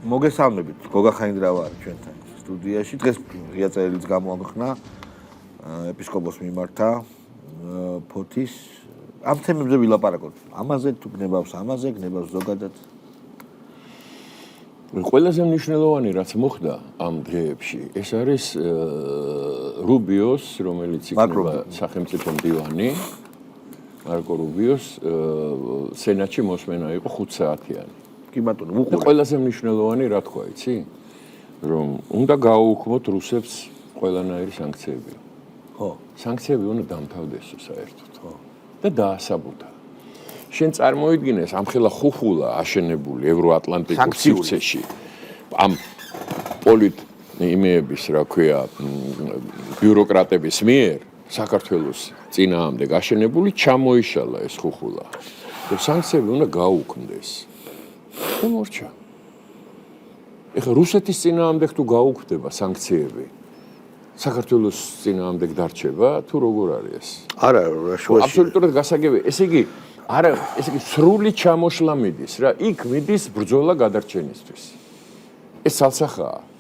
მოგესალმებით, გოგა ხაინდრავა არის ჩვენთან სტუდიაში. დღეს ღია წერილიც გამოამხნა ეპისკოპოს მიმართა ფოთის ამ თემებზე ვილაპარაკოთ. ამაზე თუ გნებავს ამაზე, გნებავს ზოგადად. ყველაზე მნიშვნელოვანი რაც მოხდა ამ დღეებში, ეს არის რუბიოს, რომელიც იქნება სახელმწიფო მდივანი, მარკო რუბიოს სენატში მოსმენა იყო 5 საათიანი. კი ბატონო, უყურე. ყველაზე მნიშვნელოვანი რა თქვა, იცი? რომ უნდა გააუქმოთ რუსებს ყველანაირი სანქციები. ხო. სანქციები უნდა დამთავრდეს საერთოდ. ხო. და დაასაბუთა. შენ წარმოიდგინეს ამხელა ხუხულა აშენებული ევროატლანტიკურ სივრცეში ამ იმეების, რა ქვია, ბიუროკრატების მიერ საქართველოს წინააღმდეგ აშენებული ჩამოიშალა ეს ხუხულა. და სანქციები უნდა გააუქმდეს. და მორჩა. ეხლა რუსეთის წინააღმდეგ თუ გაუქმდება სანქციები, საქართველოს წინააღმდეგ დარჩება თუ როგორ არის ეს? არა, შუაში. აბსოლუტურად გასაგები. ესე იგი, არა, ესე იგი სრული ჩამოშლა მიდის რა. იქ მიდის ბრძოლა გადარჩენისთვის. ეს ცალსახაა.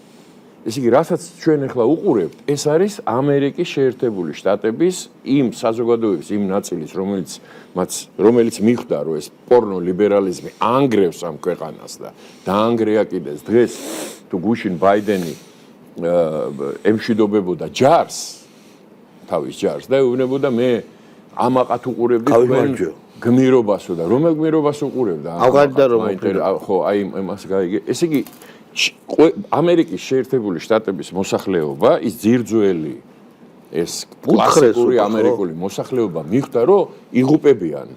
ესე იგი, რასაც ჩვენ ახლა უყურებთ, ეს არის ამერიკის შეერთებული შტატების იმ საზოგადოების იმ ნაწილის, რომელიც მიხვდა, რომ ეს პორნო ლიბერალიზმი ანგრევს ამ ქვეყანას და დაანგრეა კიდეც დღეს თუ გუშინ ბაიდენი ემშვიდობებოდა ჯარს, თავის ჯარს და ეუბნებოდა მე ამაყად უყურებდი თქვენ გმირობასო და რომელ გმირობას უყურებდა? ხო, აი იმას გაიგე. ესე იგი ამერიკის შეერთებული შტატების მოსახლეობა, ის ძირძველი, ეს კლასიკური ამერიკული მოსახლეობა მიხვდა, რომ იღუპებიან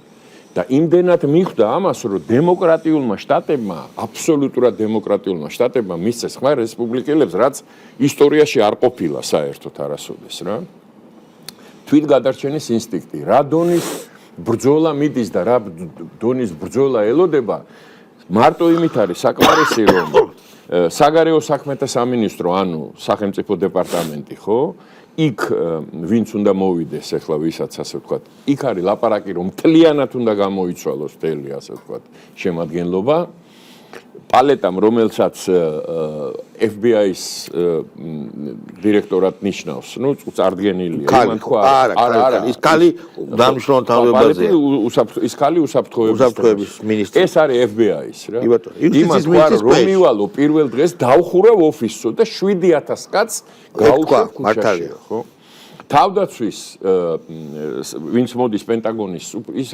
და იმდენად მიხვდა ამას, რომ დემოკრატიულმა შტატებმა, აბსოლუტურად დემოკრატიულმა შტატებმა მისცეს ხმა რესპუბლიკელებს, რაც ისტორიაში არ ყოფილა საერთოდ არასოდეს რა. თვითგადარჩენის ინსტინქტი, რა დონის ბრძოლა მიდის და რა დონის ბრძოლა ელოდება, მარტო იმით არის საკმარისი, რომ საგარეო საქმეთა სამინისტრო, ანუ სახელმწიფო დეპარტამენტი, ხო? იქ ვინც უნდა მოვიდეს ახლა ვისაც ასე ვთქვათ, იქ არის ლაპარაკი, რომ მთლიანად უნდა გამოიცვალოს მთელი ასე ვთქვათ შემადგენლობა. პალეტამ, რომელსაც FBI-ის დირექტორად ნიშნავს, ნუ წარდგენილია, იმან თქვა, არა, ის კალი დამშრომლობ თავებაზე. ის კალი უსაფრთხოების მინისტრი. ეს არის FBI-ის რა. კი ბატონო. იმან თქვა, რომ მივალო პირველ დღეს დავხურავ ოფისსო და 7,000 კაცს გაუხსნე ქუჩაში, ხო? თავდაცვის ვინც მოდის პენტაგონის ის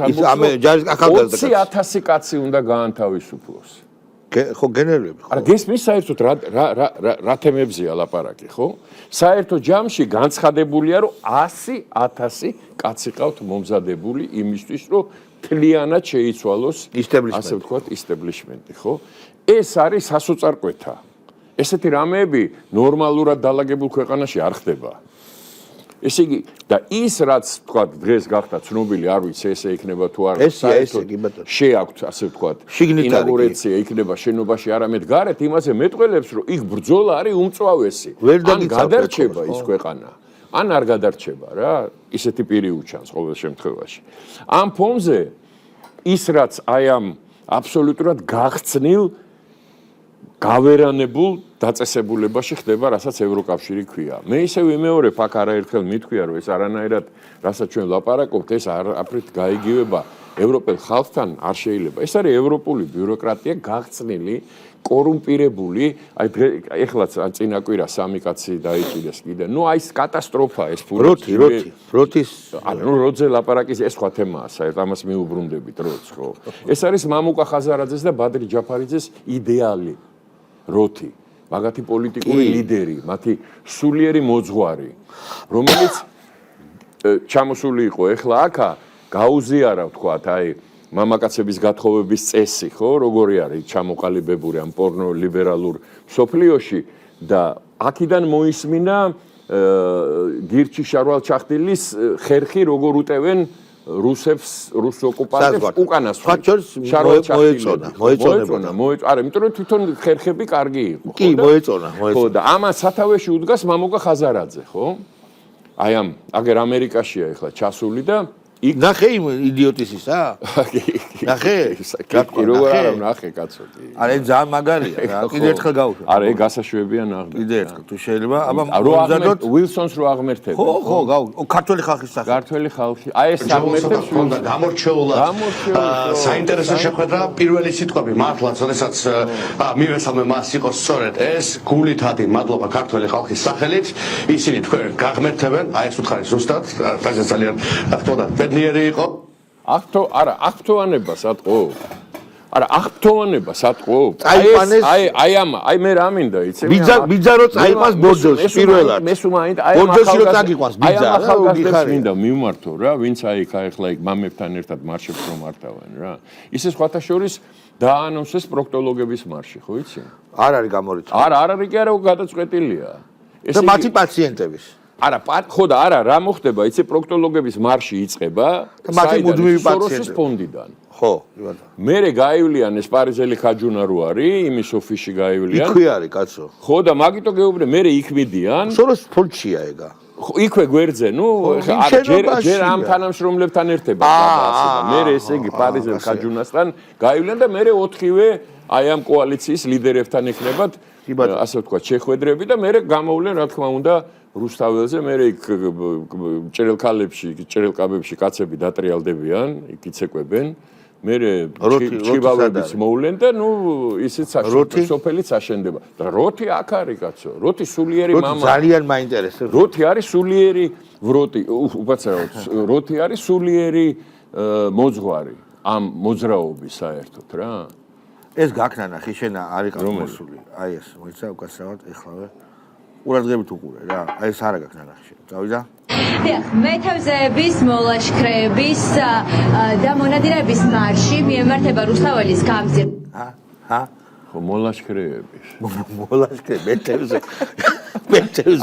ჯარის ახალგაზრდა 20,000 კაცი უნდა გაანთავისუფლოს. ხო, გენერლები, ხო. არა, გესმის საერთოდ რა თემებზეა ლაპარაკი, ხო? საერთო ჯამში განცხადებულია, რომ 100,000 კაცი ყავთ მომზადებული იმისთვის, რომ მთლიანად შეიცვალოს ასე ვთქვათ ისტაბლიშმენტი, ხო? ეს არის სასოწარკვეთა. ესეთი რამეები ნორმალურად დალაგებულ ქვეყანაში არ ხდება. ესე იგი და ის რაც თქვა დღეს გახდა ცნობილი, არ ვიცი ესე იქნება თუ არა, საერთოდ შეაქვთ ასე ვთქვათ ინაუგურაცია იქნება შენობაში არამედ გარეთ, იმაზე მეტყველებს, რომ იქ ბრძოლა არის უმწვავესი. ან გადარჩება ის ქვეყანა, ან არ გადარჩება რა, ისეთი პირი უჩანს ყოველ შემთხვევაში. ამ ფონზე ის რაც აი ამ აბსოლუტურად გახცნილ გავერანებულ დაწესებულებაში ხდება, რასაც ევროკავშირი ქვია. მე ისევ ვიმეორებ, აქ არაერთხელ მithქვია, რომ ეს არანაირად, რასაც ჩვენ ვლაპარაკობთ, ეს არაფრით გაიგივება ევროპელ ხალხთან არ შეიძლება. ეს არის ევროპული ბიუროკრატია გახცნილი, კორუმპირებული, აი ეხლაც წინაკვირა 3 კაცი დაიჭირეს კიდე. ნუ აი ეს კატასტროფა ეს როთის ანუ როძე ლაპარაკის ეს სხვა თემაა, საერთოდ ამას მიუბრუნდებით როც, ხო? ეს არის მამუკა ხაზარაძეს და ბადრი ჯაფარიძეს იდეალი. როთი, მაგათი პოლიტიკური ლიდერი, მათი სულიერი მოძღვარი, რომელიც ჩამოსული იყო ეხლა აქა, გაუზიარა ვთქვათ, აი მამაკაცების გათხოვების წესი, ხო, როგორი არის ჩამოყალიბებული ამ პორნო ლიბერალურ მსოფლიოში და აქედან მოისმინა გირჩი შარვალ ჩახტილის ხერხი როგორ უტევენ რუსებს, რუს ოკუპანტებს უკანასკნელ. მოეწონა. არა, იმიტომ რომ თვითონ ხერხები კარგი იყო. კი, მოეწონა. ხო და ამას სათავეში უდგას მამუკა ხაზარაძე, ხო? აი ამ აგერ ამერიკაშია ეხლა ჩასული და ნახე იმ იდიოტის ისა? ნახე? კი როგორ არა ნახე კაცო კი. არა ეს ძალიან მაგარია რა. კიდე ერთხელ გავუშვებ. არა ეგ გასაშვებია ნახე. კიდე ერთხელ თუ შეიძლება, აბა მომზადოთ უილსონს რო აღმერთებ. ხო, ქართველი ხალხის სახე. ქართველი ხალხი. აი ეს აღმერთებს უნდა გამორჩეულად. საინტერესო შეხვედრა პირველი სიტყვები მართლაც, როდესაც მივესალმე მას იყო სწორედ ეს გულითადი მადლობა ქართველი ხალხის სახელით. ისინი თქვენ გაღმერთებენ, აი ეს უთხარი ზუსტად, თაზე ძალიან ახტოდა ბედნიერი იყო. ახტოვანება სატყო. არა, ახტოვანება სატყო. აი მე რა მინდა იცი? ბიძა რო წაიყვანს ბორჯოში პირველად. მე სუმაინდა აი ბორჯოში რო წაგიყვანს ბიძა. აი ახალგაზრდებს მინდა მივმართო რა, ვინც აი ეხლა იქ მამებთან ერთად მარშებს რომ მართავენ რა. ისე სხვათა შორის დაანონსეს პროქტოლოგების მარში, ხო იცი? არ არის გამორიცხული. არა არის კი არა გადაწყვეტილია. და მათი პაციენტების. არა, ხო და არა, რა მოხდება, იცი პროქტოლოგების მარში იწყება და მათი მუდმივი პაციენტები. სოროსის ფონდიდან. ხო, ბატონო. მერე გაივლიან ეს პარიზელი ხაჯუნა რო არის, იმის ოფისში გაივლიან. იქვე არის, კაცო. ხო და მაგიტო გეუბნე, მერე იქ მიდიან. სოროს ფონდშია ეგა. იქვე გვერდზე, ნუ ჯერ ამ თანამშრომლებთან ერთება გადაასება. მერე ესე იგი პარიზელ ხაჯუნასთან გაივლიან და მერე 4-ვე აი ამ კოალიციის ლიდერებთან ეკნებათ, ასე ვთქვათ, შეხვედრები და მერე გამოვლენ, რა თქმა უნდა, რუსთაველზე, მერე იქ ჭრელკაბებში კაცები დატრიალდებიან, იქ იცეკვებენ. მერე ჩივავებიც მოვლენ და ნუ ისიც სოფელიც აშენდება. და როთი აქ არის კაცო. როთი სულიერი მამა. ძალიან მაინტერესებს. როთი არის სულიერი ვროტი, უპაცრავად. როთი არის სულიერი მოძღვარი ამ მოძრაობის საერთოდ რა. ეს გაქნა ნახე შენა არ იყავს მოსული. აი ეს, მოიცა უკაცრავად ეხლავე. ყურადღებით უყურე რა. აი ეს არა გაქნა ნახე შენ. წავიდა? დიახ, მეთევზეების, მოლაშქრეების და მონადირეების მარში მიემართება რუსთაველის გამზირ. ჰა? ხო, მოლაშქრეების. მეთევზე.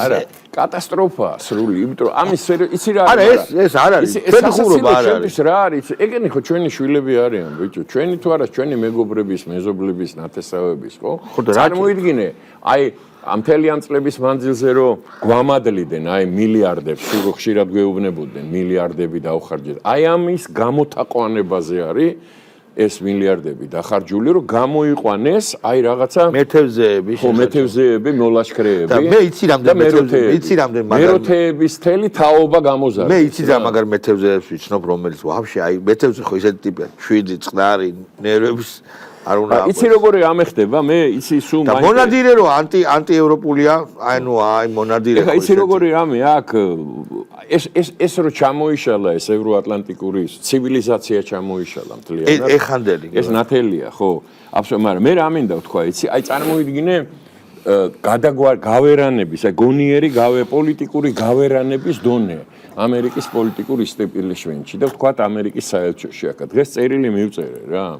არა, კატასტროფაა სრული, იმიტომ რომ ამის იცი რა არის? არა, ეს არ არის. ჩვენი ხურობა არ არის. რა არის? ეგენი ხო ჩვენი შვილები არიან, ბიჭო. ჩვენი თუ არა, ჩვენი მეგობრების, მეზობლების, ნათესავების, ხო? წარმოიდგინე, აი ამ მთელი ამ წლების მანძილზე რომ გვამადლიდან აი მილიარდებს, სულ ხშირად გვეუბნებოდნენ მილიარდები დაუხარჯეთ. აი ამის გამოთაყვანებაზე არის ეს მილიარდები დახარჯული, რომ გამოიყვანეს აი რაღაცა მეთევზეები, ხო, მეთევზეები, მოლაშქრეები. და მე იცი რამდენი მეროთეების თელი თაობა გამოზარდა. მე იცი რა მაგარ მეთევზეებს ვიცნობ, რომელიც ვაფშე აი მეთევზე ხო ისეთი ტიპია, 7 წყნარი ნერვების არ უნდა. იცი როგორი ამეხდება, მე იცი სულ და მონადირე რო ანტიევროპულია, ანუ აი მონადირე ხო. იცი როგორი რამე აქ ეს რო ჩამოიშალა ეს ევროატლანტიკური ცივილიზაცია ჩამოიშალა მთლიანად. ეხანდელი. ეს ნათელია, ხო. აბსოლუტურად, მაგრამ მე რა მინდა ვთქვა, იცი, აი წარმოიდგინე გავერანების, აი გონიერი პოლიტიკური გავერანების დონე ამერიკის პოლიტიკურ ისტაბილიშმენტში და ვთქვათ ამერიკის საელჩოში აქ. დღეს წერილი მივწერე რა.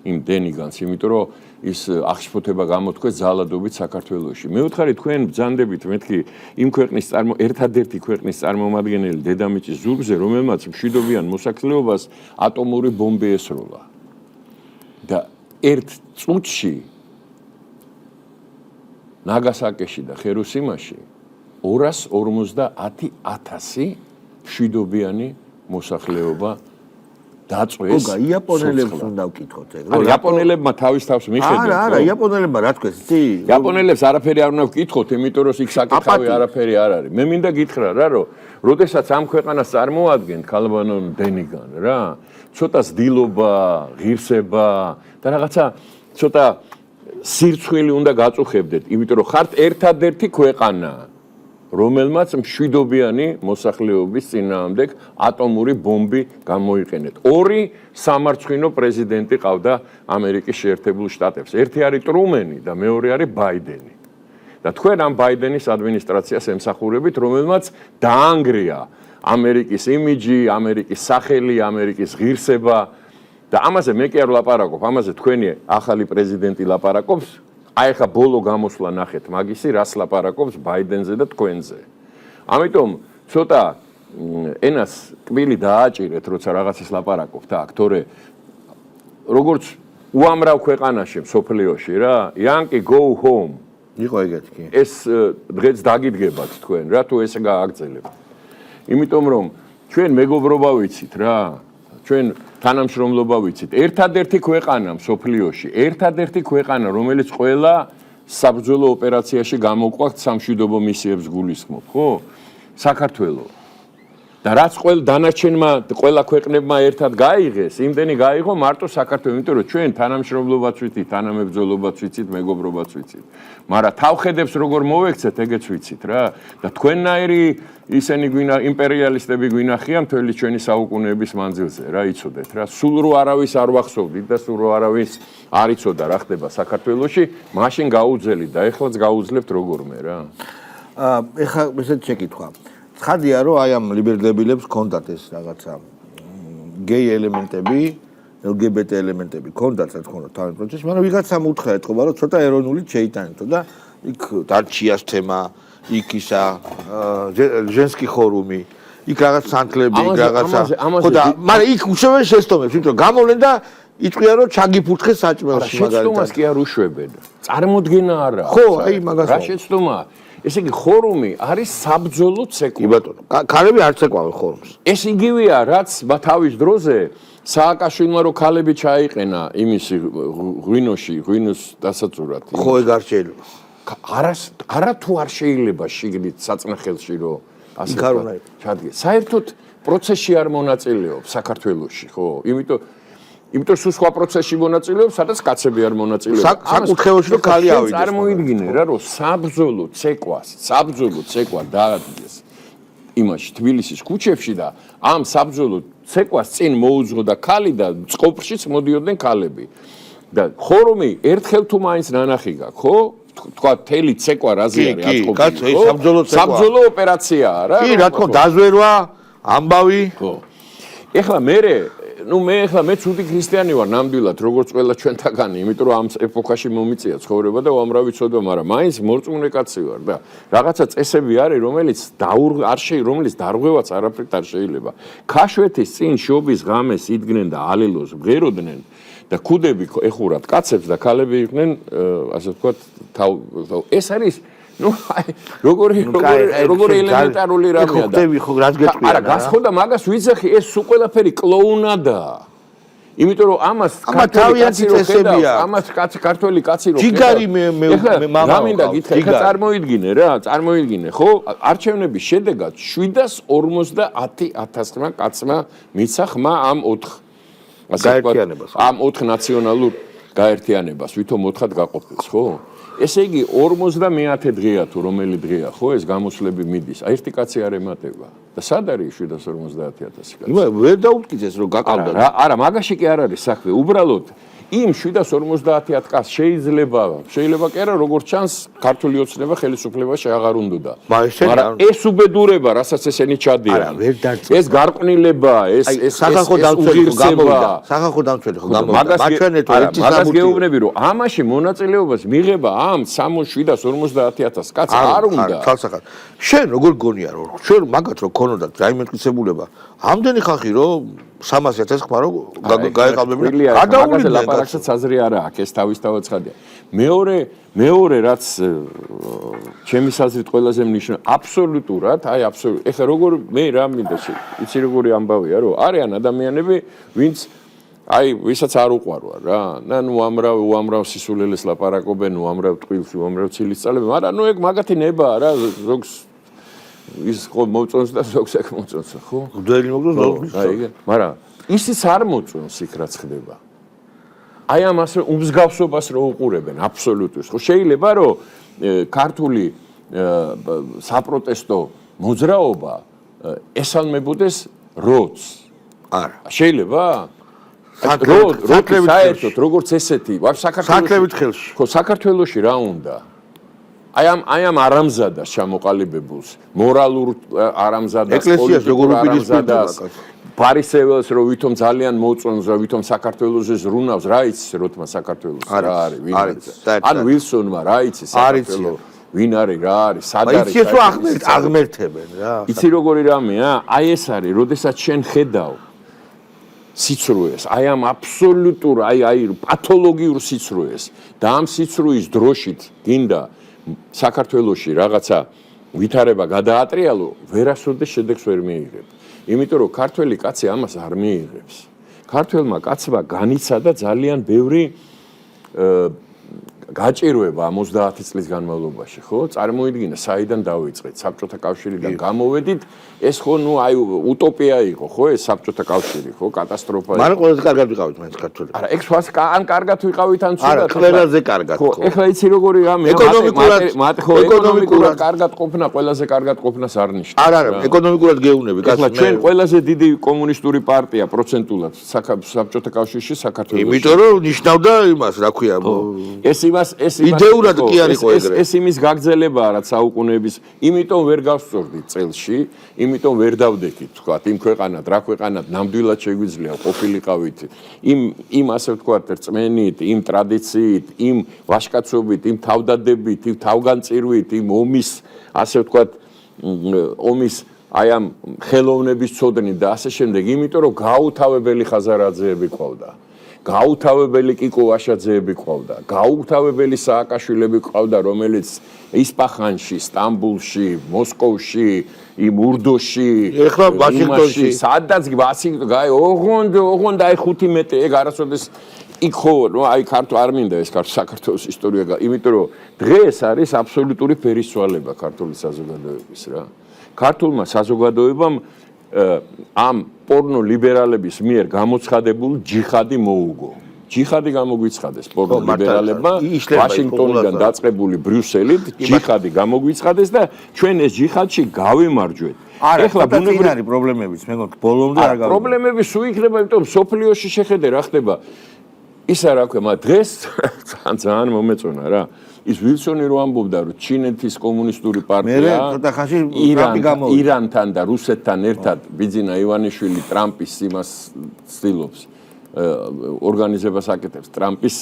იმ დენიგანს, იმიტომ რომ ის აღშფოთება გამოთქვეს ძალადობით საქართველოში. მე ვთხარი თქვენ ბრძანდებით მეთქი იმ ქვეყნის ერთადერთი ქვეყნის წარმომადგენელი დედამიწის ზურგზე, რომელმაც მშვიდობიან მოსახლეობას ატომური ბომბი ესროლა. და ერთ წუთში ნაგასაკიში და ხეროსიმაში 250,000 მშვიდობიანი მოსახლეობა დაწვეს. გოგა, იაპონელებს უნდა ვკითხოთ ეგ. არა, იაპონელებმა თავის თავს მიხედავთ. არა, იაპონელებმა რა თქვეს, იცი? იაპონელებს არაფერი არ უნდა ვკითხოთ, იმიტომ რომ იქ საკითხავი არაფერი არ არის. მე მინდა გითხრა რა, რომ როდესაც ამ ქვეყანას წარმოადგენთ ქალბანონ დენიგან რა, ცოტა ზდილობა, ღირსება და რაღაცა ცოტა სირცხვილი უნდა გაწუხებდეთ, იმიტომ რომ ხართ ერთადერთი ქვეყანა, რომელმაც მშვიდობიანი მოსახლეობის წინააღმდეგ ატომური ბომბი გამოიყენეთ. 2 სამარცხვინო პრეზიდენტი ყავდა ამერიკის შეერთებულ შტატებს. ერთი არის ტრუმენი და მეორე არის ბაიდენი. და თქვენ ამ ბაიდენის ადმინისტრაციას ემსახურებით, რომელმაც დაანგრია ამერიკის იმიჯი, ამერიკის სახელი, ამერიკის ღირსება და ამაზე მე კი არ ვლაპარაკობ, ამაზე თქვენი ახალი პრეზიდენტი ლაპარაკობს. აი ხა ბოლო გამოსვლა ნახეთ მაგისი რას ლაპარაკობს ბაიდენზე და თქვენზე. ამიტომ ცოტა ენას კბილი დააჭირეთ, როცა რაღაცას ლაპარაკობთ აქ, თორე როგორც უამრავ ქვეყანაში მსოფლიოში რა, Yankee go home. იყო ეგეთი კი. ეს დღეც დაგიდგებათ თქვენ რა თუ ესე გააგრძელებთ. იმიტომ რომ ჩვენ მეგობრობა ვიცით რა. ჩვენ თანამშრომლობა ვიცით. ერთადერთი ქვეყანა მსოფლიოში, ერთადერთი ქვეყანა, რომელიც ყველა საბრძოლო ოპერაციაში გამოყვაქვთ სამშვიდობო მისიებს გულისხმობ, ხო? საქართველო. და რაც დანარჩენმა ყველა ქვეყნებმა ერთად გაიღეს, იმდენი გაიღო მარტო საქართველოს, იმიტომ რომ ჩვენ თანამშრომლობაც ვიცით, თანამებრძოლობაც ვიცით, მეგობრობაც ვიცით. მაგრამ თავხედებს როგორ მოვექცეთ, ეგეც ვიცით რა. და თქვენნაირი ისინი იმპერიალისტები გვინახიან მთელი ჩვენი საუკუნეების მანძილზე, რა იცოდეთ რა. სულ რო არავის არ ვახსოვდით და სულ რო არავის არ იცოდა რა ხდება საქართველოში, მაშინ გაუძელით და ეხლაც გაუძლებთ როგორმე რა. ეხლა ესეთ შეკითხვა. ცხადია რომ აი ამ ლიბერლებილებს ჰქონდათ ეს რაღაცა გეი ელემენტები, LGBT ელემენტები ჰქონდათ რა თქმა უნდა თავის პროცესში, მაგრამ ვიღაცამ უთხრა ეთქობა რომ ცოტა ეროვნული შეიტანეთო და იქ დარჩიას თემა, იქ ისა ჟენსკი ხორუმი, იქ რაღაც სანთლები, იქ რაღაცა ხო და მაგრამ იქ უშევენ შეცდომებს, იმიტომ რომ გამოვლენ და იწვია რომ ჩაგიფურთხეს საჭმელში მაგალითად. შეცდომას კი არ უშვებენ. წარმოდგენა არა. ხო, აი მაგას რა შეცდომა? ესე იგი ხორუმი არის საბრძოლო ცეკვა. კი ბატონო, ქალები არ ცეკვავენ ხორუმს. ეს იგივეა, რაც თავის დროზე სააკაშვილმა რო ქალები ჩაიყენა იმისი ღვინოს დასაწურად. ხო, ეგ არ შეიძლება. არა თუ არ შეიძლება შიგნით საწნახელში რო ასე იქ არ უნდა იყოს. ჩადგეს. საერთოდ პროცესში არ მონაწილეობს საქართველოში, ხო? იმიტომ სულ სხვა პროცესში მონაწილეობს, სადაც კაცები არ მონაწილეობენ. საკუთხეებში რომ ქალი ავიდეს. წარმოიდგინე რა, რომ საბრძოლო ცეკვა დაადგეს იმაში თბილისის ქუჩებში და ამ საბრძოლო ცეკვას წინ მოუძღო და ქალი და წყობშიც მოდიოდნენ ქალები. და ხორუმი ერთხელ თუ მაინც ნანახი გაქვს, ხო? თქვა თელი ცეკვა რაზე არის აწყობილი. საბრძოლო ოპერაციაა რა. კი, რა თქმა უნდა, დაზვერვა, ამბავი. ხო. ეხლა მე ცუდი ქრისტიანი ვარ ნამდვილად, როგორც ყველა ჩვენთაგანი, იმიტომ რომ ამ ეპოქაში მომიწია ცხოვრება და უამრავი ცოდვა, მაგრამ მაინც მორწმუნე კაცი ვარ და რაღაცა წესები არის, რომელიც დარღვევაც არაფრით არ შეიძლება. ქაშვეთის წინ შობის ღამეს იდგნენ და ალილოს ბღეროდნენ და ქუდები ეხურათ კაცებს და ქალები იყვნენ, ასე ვთქვათ, ეს არის როგორი ელემენტარული რამეა და არა გასხოდა მაგას ვიცახი ეს სულ ყველაფერი კლოუნადაა იმიტომ რომ ამას ქართველი კაცი რო ჯიგარი მე მამინდა გითხრა ხა წარმოიდგინე ხო არჩევნების შედეგად 750,000 კაცმა მიცა ხმა ამ 4 ნაციონალურ გაერთიანებას ვითომ 4-ად გაყოფილს ხო ესე იგი 50 დღეა თუ რომელი დღეა ხო ეს გამოსვლები მიდის ერთი კაცი არ ემატება და სად არის 750,000 კაცი ვერ დაუткиძეს რომ გაკავდა არა მაგაში კი არ არის საქმე უბრალოდ იმ 750,000 კაცს შეიძლება კი არა როგორც ჩანს ქართული ოცნება ხელისუფლებაში აღარ უნდოდა მაგრამ ეს უბედურება რასაც ესენი ჩადიან ეს გარყვნილება ეს სახალხო დამცველი ხო გამოვიდა მაგას გეუბნები რომ ამაში მონაწილეობას მიღება ამ 750,000 კაცს არ უნდა თალსახად შენ როგორ გონია რომ ჩვენ მაგათ რომ ქონოდათ დაიმეტკიცებულება ამდენი ხალხი რომ 300,000 ხმა რომ გაეყალბებინა გადაულიდნენ ლაპარაკსაც აზრი არა აქვს ეს თავისთავად ცხადია მეორე რაც ჩემი აზრით ყველაზე მნიშვნელოვანი აბსოლუტურად ეხლა როგორ მე რა მინდა იცი როგორი ამბავია რომ არიან ადამიანები ვინც ვისაც არ უყვარვა რა ნუ უამრავ სისულელეს ლაპარაკობენ უამრავ ტყილს უამრავ ცილის წალებენ მაგრამ ნუ ეგ მაგათი ნებაა რა ზოგს ის ხო მოწონს და ზოგს ეგ მოწონს ხო? გუდელი მოგწონს ზოგს. მაგრამ ისიც არ მოწონს იქ რაც ხდება. აი ამას უმსგავსობას რო უყურებენ აბსოლუტურად. ხო შეიძლება რომ ქართული საპროტესტო მოძრაობა ესალმებოდეს როდს? არა. შეიძლება? საერთოდ როგორც ესეთი, საქართველოში. ხო საქართველოში რა უნდა? აი ამ არამზადას ჩამოყალიბებულს მორალურ არამზადას ეკლესიას როგორ უპირისპირდება ფარისეველს რომ ვითომ ძალიან მოწონს რა ვითომ საქართველოს ზრუნავს რა იცის როთმა საქართველოს რა არის ვინ არის ან ვილსონმა რა იცის საქართველოს ვინ არის რა არის სად არის იცი რომ აღმერთებენ რა იცი როგორი რამეა აი ეს არის როდესაც შენ ხედავ სიცრუეს აი ამ აბსოლუტურ აი პათოლოგიურ სიცრუეს და ამ სიცრუის დროშით გინდა საქართველოში რაღაცა ვითარება გადაატრიალო, ვერასოდეს შედეგს ვერ მიიღებ. იმიტომ რომ ქართველი კაცი ამას არ მიიღებს. ქართველმა კაცმა განიცადა ძალიან ბევრი გაჭირვება 50 წლის განმავლობაში, ხო? წარმოიდგინე, საიდან დავიწყეთ? საბჭოთა კავშირიდან გამოვედით, ეს ხო ნუ აი უტოპია იყო, ხო? ეს საბჭოთა კავშირი, ხო? კატასტროფა იყო. მაგრამ ყველაზე კარგად ვიყავით მაინც ქართველები. არა, ეგ სხვას ან კარგად ვიყავით, ან ცუდად. არა, ყველაზე კარგად. ხო, ეხლა იცი როგორი რამე, ეკონომიკურად კარგად ყოფნა, ყველაზე კარგად ყოფნას არ ნიშნავს. არა, ეკონომიკურად გეუნები, კაცო. ეხლა ჩვენ ყველაზე დიდი კომუნისტური პარტია პროცენტულად საბჭოთა კავშირში საქართველოში. იმიტომ რომ ნიშნავდა იმას, რა ქვია, იდეურად კი არ იყო ეგრე. ეს იმის გაგრძელებაა, რაც საუკუნეების, იმიტომ ვერ გავსწორდით წელში, იმიტომ ვერ დავდექით, თქვა, იმ ქვეყანად, რა ქვეყანად ნამდვილად შეგვიძლია ყოფილიყავით, იმ ასე ვთქვათ, რწმენით, იმ ტრადიციით, იმ ვაჟკაცობით, იმ თავდადებით, იმ თავგანწირვით, იმ ომის, ასე ვთქვათ, ომის აი ამ ხელოვნების ცოდნით და ასე შემდეგ, იმიტომ რომ გაუთავებელი ხაზარაძეები ყავდა. გაუთავებელი კიკო ვაშაძეები ყავდა, გაუთავებელი სააკაშვილები ყავდა, რომელიც ისპახანში, სტამბულში, მოსკოვში, იმ ურდოში, ეხლა ვაშინგტონში, სადაც ოღონდ აი 15 ეგ არასოდეს იქ ხო, ნუ აი ქართო არ მინდა ეს საქართველოს ისტორია, იმიტომ რომ დღეს არის აბსოლუტური ფერისცვალება ქართული საზოგადოების რა. ქართულმა საზოგადოებამ ამ პორნო ლიბერალების მიერ გამოცხადებულ ჯიხადი მოუგო. ჯიხადი გამოგვიცხადეს პორნო ლიბერალებმა ვაშინგტონიდან დაწყებული ბრიუსელით ჯიხადი გამოგვიცხადეს და ჩვენ ეს ჯიხადში გავიმარჯვეთ. ეხლა ბუნებრივი არის პრობლემებიც, მე მგონი ბოლომდე არ გავიმარჯვეთ. პრობლემები სულ იქნება, იმიტომ რომ სოფლიოში შეხედე რა ხდება. ისა რა ქვია, მაგრამ დღეს ძალიან მომეწონა რა. ის ვილსონი რო ამბობდა, რომ ჩინეთის კომუნისტური პარტია ირანთან და რუსეთთან ერთად ბიძინა ივანიშვილი ტრამპის იმას ცდილობს ორგანიზებას აკეთებს ტრამპის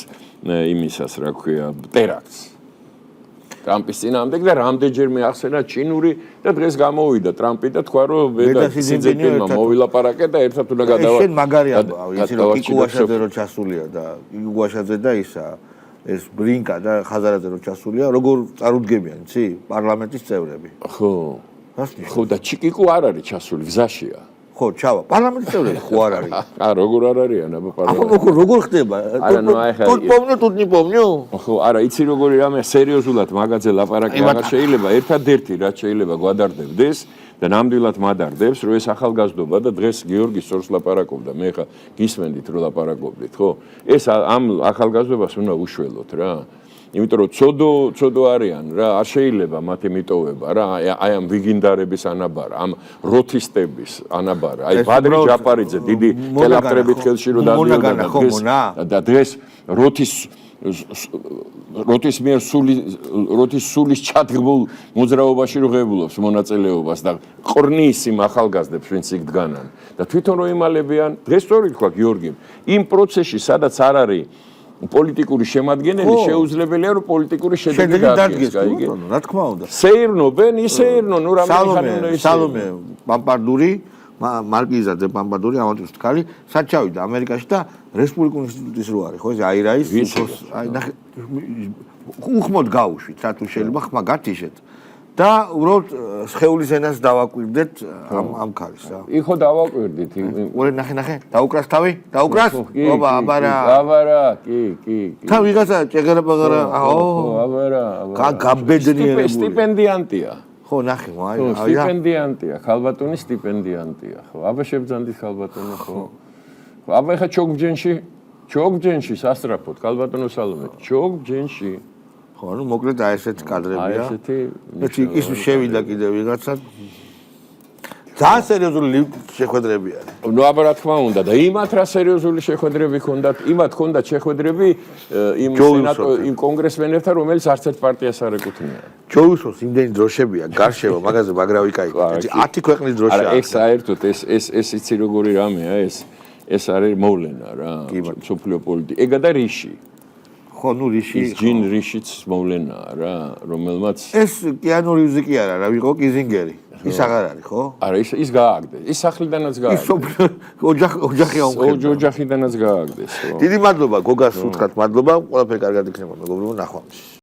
იმისას რა ქვია ტერაქტს ტრამპის წინააღმდეგ და რამდენჯერმე ახსენა ჩინური და დღეს გამოვიდა ტრამპი და თქვა რომ სინძეპინმა მოვილაპარაკე და ერთად უნდა გადავა შენ მაგარი ამბავი იცი რომ კიკუაშაძე რო ჩასულია და კიკუაშაძე და ისა ეს ბრინკა და ხაზარაძე რო ჩასულია, როგორ წარუდგებიან, იცი? პარლამენტის წევრები. ხო. ხო და ჩიკიკუ არ არის ჩასული, გზაშია. ხო, ჩავა. პარლამენტის წევრები ხო არ არის. როგორ არ არიან აბა პარლამენტი. აბა როგორ ხდება? თუ პომნიო? ხო, არა, იცი როგორი რამე სერიოზულად მაგაზე ლაპარაკი აღარ შეიძლება, ერთადერთი რაც შეიძლება გვადარდებდეს და ნამდვილად მადარდებს, რომ ეს ახალგაზრდობა და დღეს გიორგი სწორს ლაპარაკობდა, მე ხა გისმენდით რომ ლაპარაკობდით, ხო? ეს ამ ახალგაზრდობას უნდა უშველოთ რა. იმიტომ რომ ცოდო არიან რა, არ შეიძლება მათი მიტოვება რა, აი ამ ვიგინდარების ანაბარა, ამ როთისტების ანაბარა, აი ბადრი ჯაპარიძე დიდი ტელაპტრებით ხელში რო დავიოდა და დღეს როთის მიერ სულის ჩადგმულ მოძრაობაში რო ღებულობს მონაწილეობას და ყრნის იმ ახალგაზრდებს ვინც იქ დგანან და თვითონ რო იმალებიან დღეს სწორი თქვა გიორგიმ იმ პროცესში სადაც არ არის პოლიტიკური შემადგენელი შეუძლებელია რომ პოლიტიკური შედეგი დადგეს გაიგე რა თქმა უნდა სეირნობენ ისეირნო ნუ რამე ხანი უნდა ისე სალომე პამპარდური მარკიზაძე პამპადური ამათთვის თქვალი სად ჩავიდა ამერიკაში და რესპუბლიკურ ინსტიტუტის რო არის ხო ეს აირაის აი ნახე უხმოდ გავუშვით რა თუ შეიძლება ხმა გათიშეთ და უბრალოდ სხეულის ენას დავაკვირდეთ ამ ქალის რა იქო დავაკვირდით უბრალოდ ნახე დაუკრას თავი დაუკრას ობა აბარა კი თან ვიღაცა ჭეგერაბაღარა აო აბარა გაბედნიერებული სტიპენდიანტია ხო ნახე აი სტიპენდიანტია ხალბატონის სტიპენდიანტია ხო აბა შევძანდით ხალბატონო ხო აბა ეხა ჩოგბჯენში სასწრაფოდ ხალბატონო სალომე ჩოგბჯენში ხო ნუ მოკლედ აი ესეთი კადრებია ეს ის შევიდა კიდე ვიღაცა ძალიან სერიოზული შეხვედრები არის ნუ აბა რა თქმა უნდა და იმათ რა სერიოზული შეხვედრები ჰქონდათ იმათ ჰქონდათ შეხვედრები იმ კონგრესმენებთან რომელიც არც ერთ პარტიას არ ეკუთვნიან ჯოუსოს იმდენი დროშებია გარშევა მაგაზე მაგრა ვიკაი 10 ქვეყნის დროშა არა ეს საერთოდ ეს იცი როგორი რამეა ეს არის მოვლენა რა სოფლიო პოლიტიკა ეგა და რიში ხო ნუ რიში ჯინ რიშიც მოვლენაა რა რომელმაც ეს კიანუ რივზი კი არა რა ვიყო კიზინგერი ის აღარ არის ხო არა ის გააგდეს ის სახლიდანაც გააგდეს ოჯახიდანაც გააგდეს ხო დიდი მადლობა გოგას უთხრათ მადლობა ყველაფერი კარგად იქნება მეგობრებო ნახვამდის